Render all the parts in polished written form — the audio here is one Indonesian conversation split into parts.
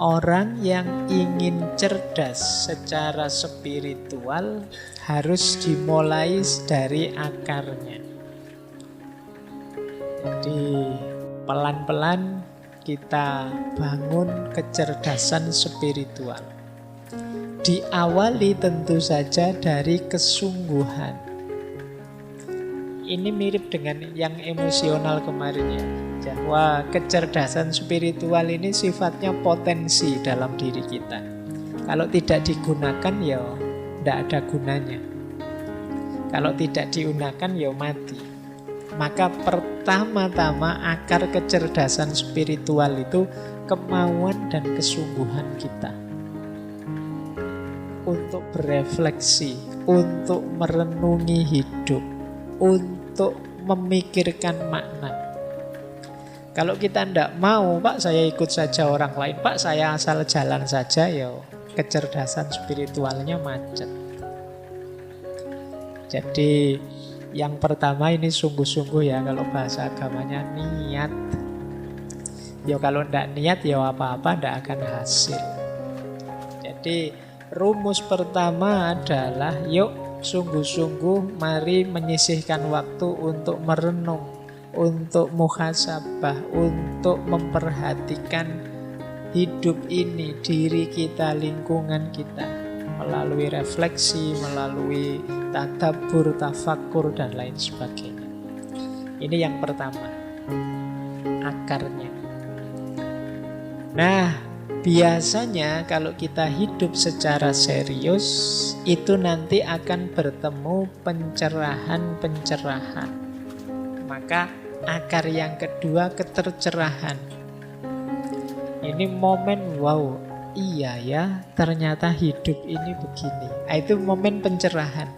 Orang yang ingin cerdas secara spiritual harus dimulai dari akarnya. Jadi pelan-pelan kita bangun kecerdasan spiritual. Diawali tentu saja dari kesungguhan. Ini mirip dengan yang emosional kemarin ya. Bahwa kecerdasan spiritual ini sifatnya potensi dalam diri kita. Kalau tidak digunakan ya tidak ada gunanya. Kalau tidak digunakan ya mati. Maka pertama-tama akar kecerdasan spiritual itu kemauan dan kesungguhan kita untuk berefleksi, untuk merenungi hidup, untuk memikirkan makna. Kalau kita tidak mau, Pak saya ikut saja orang lain, Pak saya asal jalan saja, ya kecerdasan spiritualnya macet. Jadi yang pertama ini sungguh-sungguh ya, kalau bahasa agamanya niat. Ya kalau tidak niat ya apa-apa tidak akan hasil. Jadi rumus pertama adalah yuk sungguh-sungguh mari menyisihkan waktu untuk merenung, untuk muhasabah, untuk memperhatikan hidup ini, diri kita, lingkungan kita, melalui refleksi, melalui tadabbur, tafakkur, dan lain sebagainya. Ini yang pertama, akarnya. Nah, biasanya kalau kita hidup secara serius, itu nanti akan bertemu pencerahan-pencerahan. Maka akar yang kedua, ketercerahan. Ini momen, wow, iya ya, ternyata hidup ini begini. Itu momen pencerahan.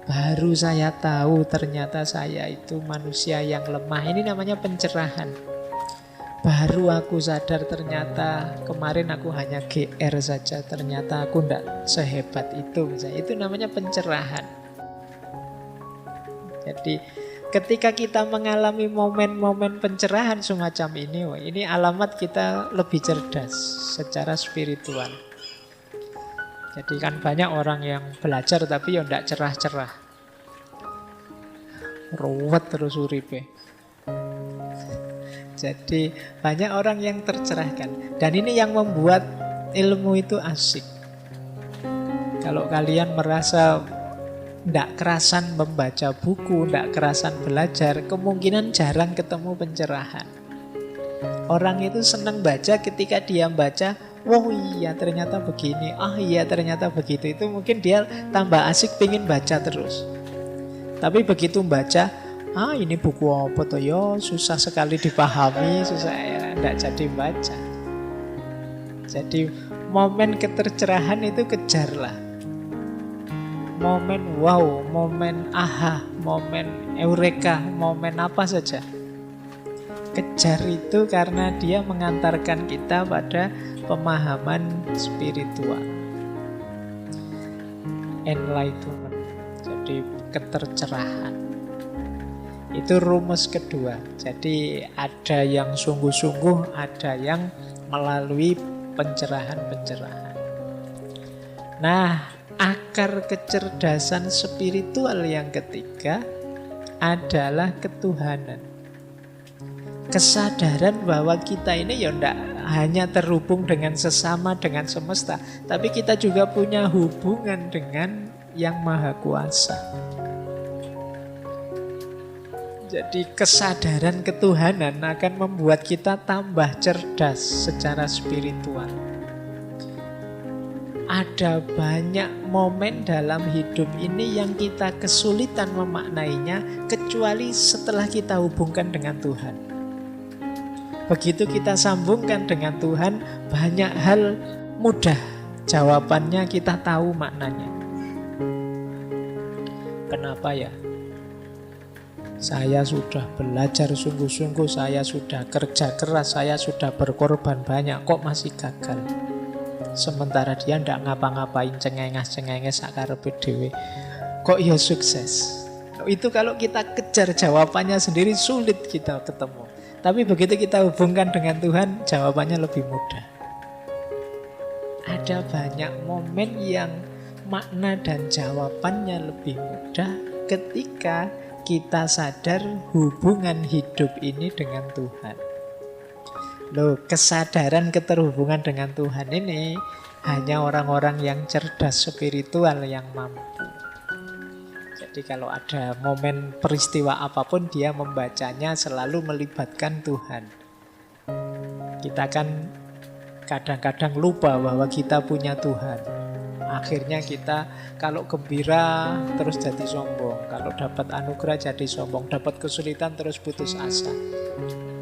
Baru saya tahu ternyata saya itu manusia yang lemah. Ini namanya pencerahan. Baru aku sadar ternyata kemarin aku hanya GR saja. Ternyata aku tidak sehebat itu misalnya. Itu namanya pencerahan. Jadi ketika kita mengalami momen-momen pencerahan semacam ini alamat kita lebih cerdas secara spiritual. Jadi kan banyak orang yang belajar tapi ya tidak cerah-cerah. Ruwet terus uripe. Jadi banyak orang yang tercerahkan. Dan ini yang membuat ilmu itu asik. Kalau kalian merasa tidak kerasan membaca buku, tidak kerasan belajar, kemungkinan jarang ketemu pencerahan. Orang itu senang baca ketika dia baca, wow iya ternyata begini, iya ternyata begitu. Itu mungkin dia tambah asik pengen baca terus. Tapi begitu baca, ini buku apa toh ya, susah sekali dipahami, susah ya, tidak jadi baca. Jadi momen ketercerahan itu kejarlah. Momen wow, momen aha, momen eureka, momen apa saja. Kejar itu karena dia mengantarkan kita pada pemahaman spiritual. Enlightenment. Jadi ketercerahan. Itu rumus kedua. Jadi ada yang sungguh-sungguh, ada yang melalui pencerahan-pencerahan. Nah, akar kecerdasan spiritual yang ketiga adalah ketuhanan. Kesadaran bahwa kita ini ya tidak hanya terhubung dengan sesama, dengan semesta, tapi kita juga punya hubungan dengan Yang Maha Kuasa. Jadi kesadaran ketuhanan akan membuat kita tambah cerdas secara spiritual. Ada banyak momen dalam hidup ini yang kita kesulitan memaknainya kecuali setelah kita hubungkan dengan Tuhan. Begitu kita sambungkan dengan Tuhan, banyak hal mudah. Jawabannya kita tahu maknanya. Kenapa ya? Saya sudah belajar sungguh-sungguh, saya sudah kerja keras, saya sudah berkorban banyak, kok masih gagal? Sementara dia tidak ngapa-ngapain, cengenges-cengenges sakarepe dhewe. Kok ya sukses? Itu kalau kita kejar jawabannya sendiri sulit kita ketemu. Tapi begitu kita hubungkan dengan Tuhan, jawabannya lebih mudah. ada banyak momen yang makna dan jawabannya lebih mudah ketika kita sadar hubungan hidup ini dengan Tuhan. Loh, kesadaran keterhubungan dengan Tuhan ini hanya orang-orang yang cerdas spiritual yang mampu. Jadi kalau ada momen peristiwa apapun, dia membacanya selalu melibatkan Tuhan. Kita kan kadang-kadang lupa bahwa kita punya Tuhan. Akhirnya kita kalau gembira terus jadi sombong, kalau dapat anugerah jadi sombong, dapat kesulitan terus putus asa.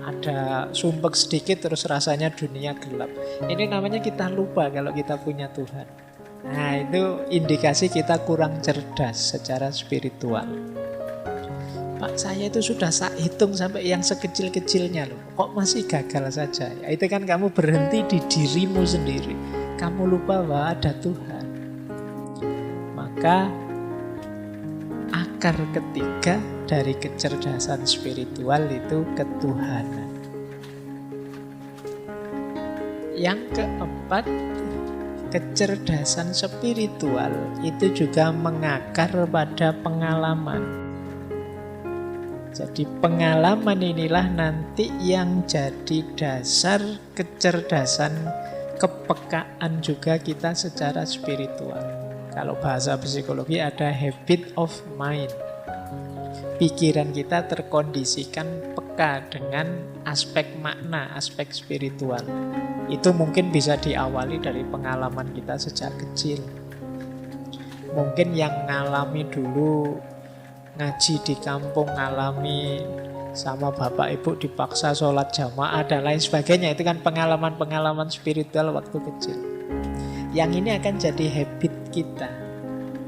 Ada sumpek sedikit terus rasanya dunia gelap. Ini namanya kita lupa kalau kita punya Tuhan. Nah, itu indikasi kita kurang cerdas secara spiritual. Pak, saya itu sudah hitung sampai yang sekecil-kecilnya loh. Kok masih gagal saja? Ya, itu kan kamu berhenti di dirimu sendiri. Kamu lupa bahwa ada Tuhan. Maka akar ketiga dari kecerdasan spiritual itu ketuhanan. Yang keempat, kecerdasan spiritual itu juga mengakar pada pengalaman. Jadi pengalaman inilah nanti yang jadi dasar kecerdasan, kepekaan juga kita secara spiritual. Kalau bahasa psikologi ada habit of mind. Pikiran kita terkondisikan peka dengan aspek makna, aspek spiritual. Itu mungkin bisa diawali dari pengalaman kita sejak kecil. Mungkin yang ngalami dulu ngaji di kampung, ngalami sama bapak ibu dipaksa sholat jamaah dan lain sebagainya. Itu kan pengalaman-pengalaman spiritual waktu kecil. Yang ini akan jadi habit kita,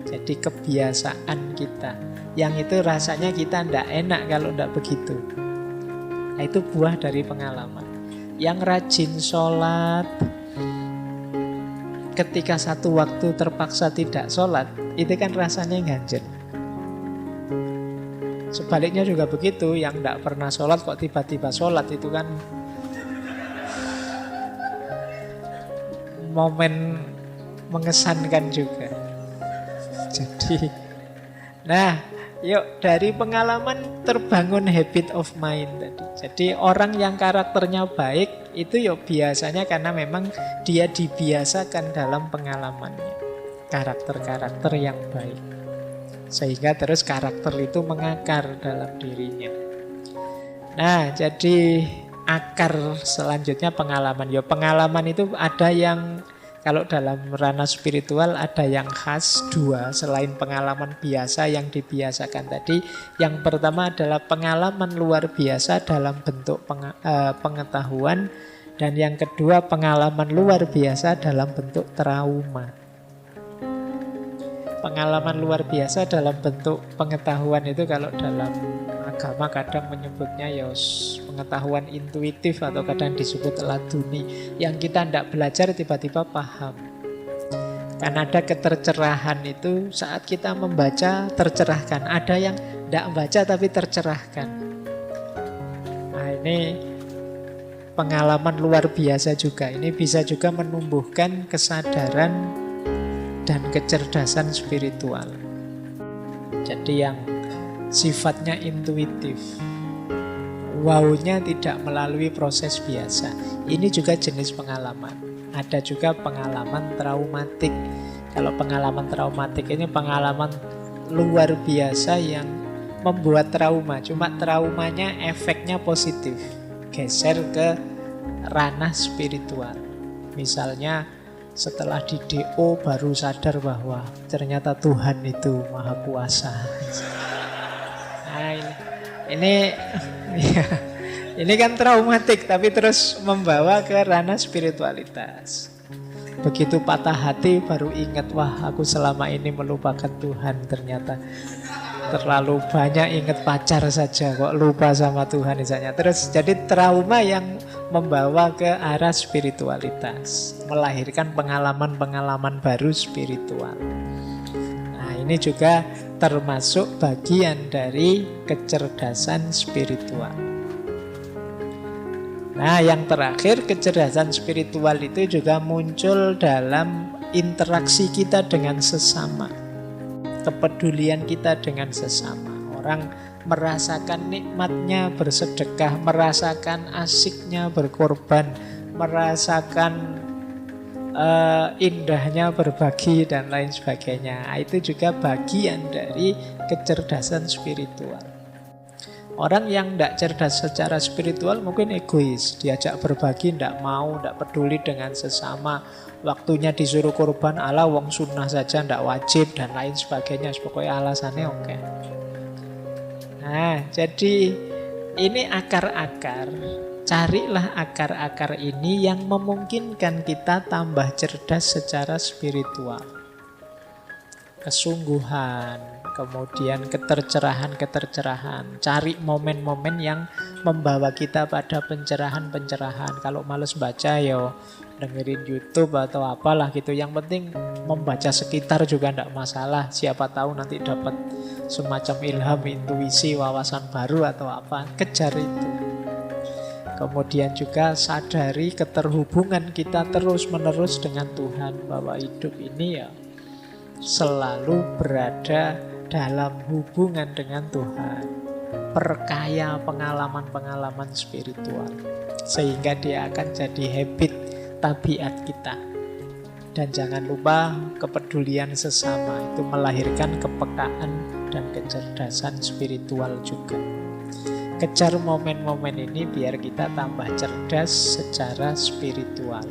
jadi kebiasaan kita. Yang itu rasanya kita tidak enak kalau tidak begitu. Nah, itu buah dari pengalaman. Yang rajin sholat, ketika satu waktu terpaksa tidak sholat, itu kan rasanya ganjel. Sebaliknya juga begitu, yang tidak pernah sholat kok tiba-tiba sholat, itu kan momen mengesankan juga. Jadi, nah, yuk dari pengalaman terbangun habit of mind tadi. Jadi orang yang karakternya baik itu yuk biasanya karena memang dia dibiasakan dalam pengalamannya. Karakter-karakter yang baik. Sehingga terus karakter itu mengakar dalam dirinya. Nah, jadi akar selanjutnya pengalaman. Ya pengalaman itu ada yang kalau dalam ranah spiritual ada yang khas dua selain pengalaman biasa yang dibiasakan tadi. Yang pertama adalah pengalaman luar biasa dalam bentuk pengetahuan. Dan yang kedua pengalaman luar biasa dalam bentuk trauma. Pengalaman luar biasa dalam bentuk pengetahuan itu kalau dalam agama kadang menyebutnya ya pengetahuan intuitif atau kadang disebut laduni. Yang kita tidak belajar tiba-tiba paham. Kan ada ketercerahan itu saat kita membaca tercerahkan. Ada yang tidak membaca tapi tercerahkan. Nah ini pengalaman luar biasa juga. Ini bisa juga menumbuhkan kesadaran dan kecerdasan spiritual. Jadi yang sifatnya intuitif, wow-nya tidak melalui proses biasa. Ini juga jenis pengalaman. Ada juga pengalaman traumatik. Kalau pengalaman traumatik ini pengalaman luar biasa yang membuat trauma. Cuma traumanya efeknya positif, geser ke ranah spiritual. Misalnya setelah di DO baru sadar bahwa ternyata Tuhan itu maha kuasa. Nah, ini kan traumatik tapi terus membawa ke ranah spiritualitas. Begitu patah hati baru ingat, wah aku selama ini melupakan Tuhan, ternyata terlalu banyak ingat pacar saja kok lupa sama Tuhan misalnya. Terus jadi trauma yang membawa ke arah spiritualitas, melahirkan pengalaman-pengalaman baru spiritual. Nah ini juga termasuk bagian dari kecerdasan spiritual. Nah, yang terakhir, kecerdasan spiritual itu juga muncul dalam interaksi kita dengan sesama, kepedulian kita dengan sesama. Orang merasakan nikmatnya bersedekah, merasakan asiknya berkorban, merasakan indahnya berbagi dan lain sebagainya. Itu juga bagian dari kecerdasan spiritual. Orang yang tidak cerdas secara spiritual mungkin egois, diajak berbagi tidak mau, tidak peduli dengan sesama. Waktunya disuruh korban, ala wong sunnah saja tidak wajib dan lain sebagainya. Pokoknya alasannya oke. Nah, jadi ini akar-akar. Carilah akar-akar ini yang memungkinkan kita tambah cerdas secara spiritual. Kesungguhan, kemudian ketercerahan. Cari momen-momen yang membawa kita pada pencerahan-pencerahan. Kalau males baca, ya dengerin YouTube atau apalah gitu. Yang penting membaca sekitar juga tidak masalah. Siapa tahu nanti dapat semacam ilham, intuisi, wawasan baru atau apa. Kejar itu. Kemudian juga sadari keterhubungan kita terus-menerus dengan Tuhan, bahwa hidup ini ya selalu berada dalam hubungan dengan Tuhan. Perkaya pengalaman-pengalaman spiritual, sehingga dia akan jadi habit, tabiat kita. Dan jangan lupa kepedulian sesama, itu melahirkan kepekaan dan kecerdasan spiritual juga. Kejar momen-momen ini biar kita tambah cerdas secara spiritual.